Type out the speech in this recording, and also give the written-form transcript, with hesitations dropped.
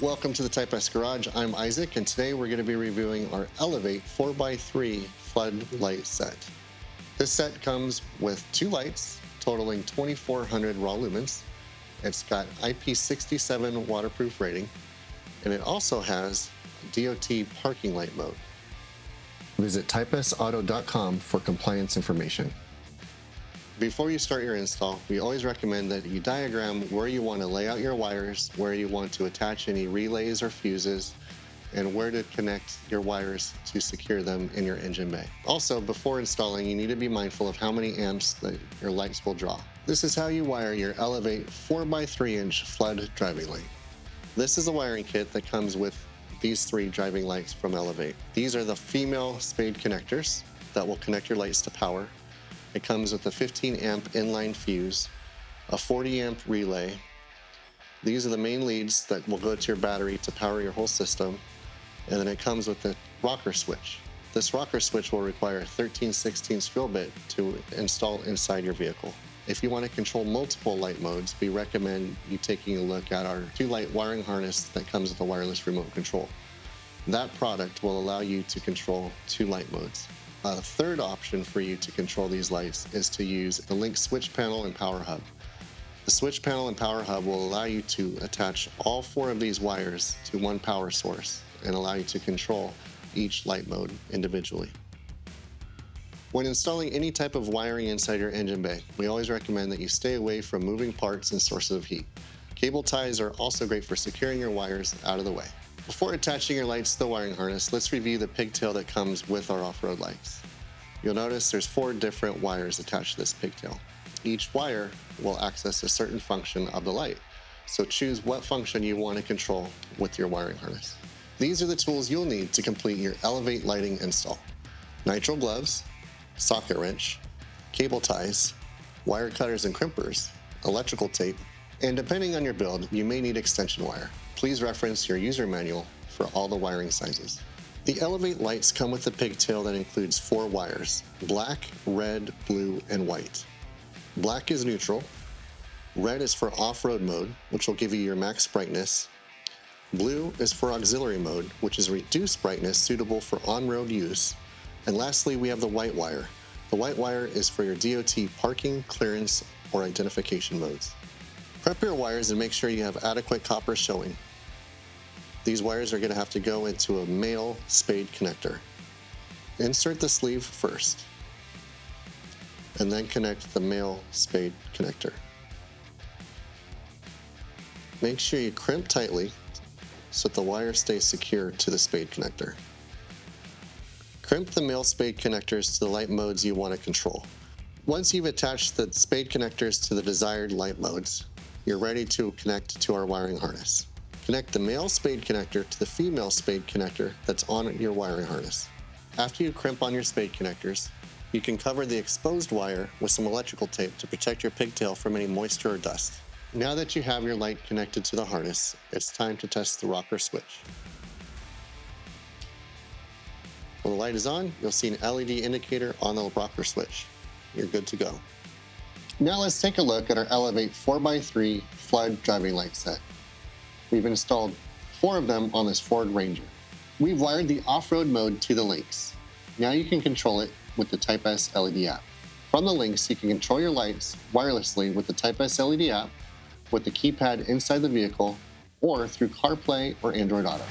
Welcome to the Type S Garage. I'm Isaac, and today we're going to be reviewing our Elevate 4x3 flood light set. This set comes with two lights totaling 2400 raw lumens. It's got IP67 waterproof rating, and it also has DOT parking light mode. Visit typesauto.com for compliance information. Before you start your install, we always recommend that you diagram where you want to lay out your wires, where you want to attach any relays or fuses, and where to connect your wires to secure them in your engine bay. Also, before installing, you need to be mindful of how many amps that your lights will draw. This is how you wire your Elevate 4x3-inch flood driving light. This is a wiring kit that comes with these three driving lights from Elevate. These are the female spade connectors that will connect your lights to power. It comes with a 15 amp inline fuse, a 40 amp relay. These are the main leads that will go to your battery to power your whole system. And then it comes with the rocker switch. This rocker switch will require a 13/16 drill bit to install inside your vehicle. If you want to control multiple light modes, we recommend you taking a look at our 2-light wiring harness that comes with a wireless remote control. That product will allow you to control 2 light modes. A third option for you to control these lights is to use the Link switch panel and power hub. The switch panel and power hub will allow you to attach all 4 of these wires to one power source and allow you to control each light mode individually. When installing any type of wiring inside your engine bay, we always recommend that you stay away from moving parts and sources of heat. Cable ties are also great for securing your wires out of the way. Before attaching your lights to the wiring harness, let's review the pigtail that comes with our off-road lights. You'll notice there's 4 different wires attached to this pigtail. Each wire will access a certain function of the light, so choose what function you want to control with your wiring harness. These are the tools you'll need to complete your Elevate lighting install: nitrile gloves, socket wrench, cable ties, wire cutters and crimpers, electrical tape, and depending on your build, you may need extension wire. Please reference your user manual for all the wiring sizes. The Elevate lights come with a pigtail that includes 4 wires: black, red, blue, and white. Black is neutral, red is for off-road mode, which will give you your max brightness. Blue is for auxiliary mode, which is reduced brightness suitable for on-road use. And lastly, we have the white wire. The white wire is for your DOT parking, clearance, or identification modes. Prep your wires and make sure you have adequate copper showing. These wires are going to have to go into a male spade connector. Insert the sleeve first, and then connect the male spade connector. Make sure you crimp tightly so that the wire stays secure to the spade connector. Crimp the male spade connectors to the light modes you want to control. Once you've attached the spade connectors to the desired light modes, you're ready to connect to our wiring harness. Connect the male spade connector to the female spade connector that's on your wiring harness. After you crimp on your spade connectors, you can cover the exposed wire with some electrical tape to protect your pigtail from any moisture or dust. Now that you have your light connected to the harness, it's time to test the rocker switch. When the light is on, you'll see an LED indicator on the rocker switch. You're good to go. Now let's take a look at our Elevate 4x3 flood driving light set. We've installed 4 of them on this Ford Ranger. We've wired the off-road mode to the links. Now you can control it with the Type S LED app. From the links, you can control your lights wirelessly with the Type S LED app, with the keypad inside the vehicle, or through CarPlay or Android Auto.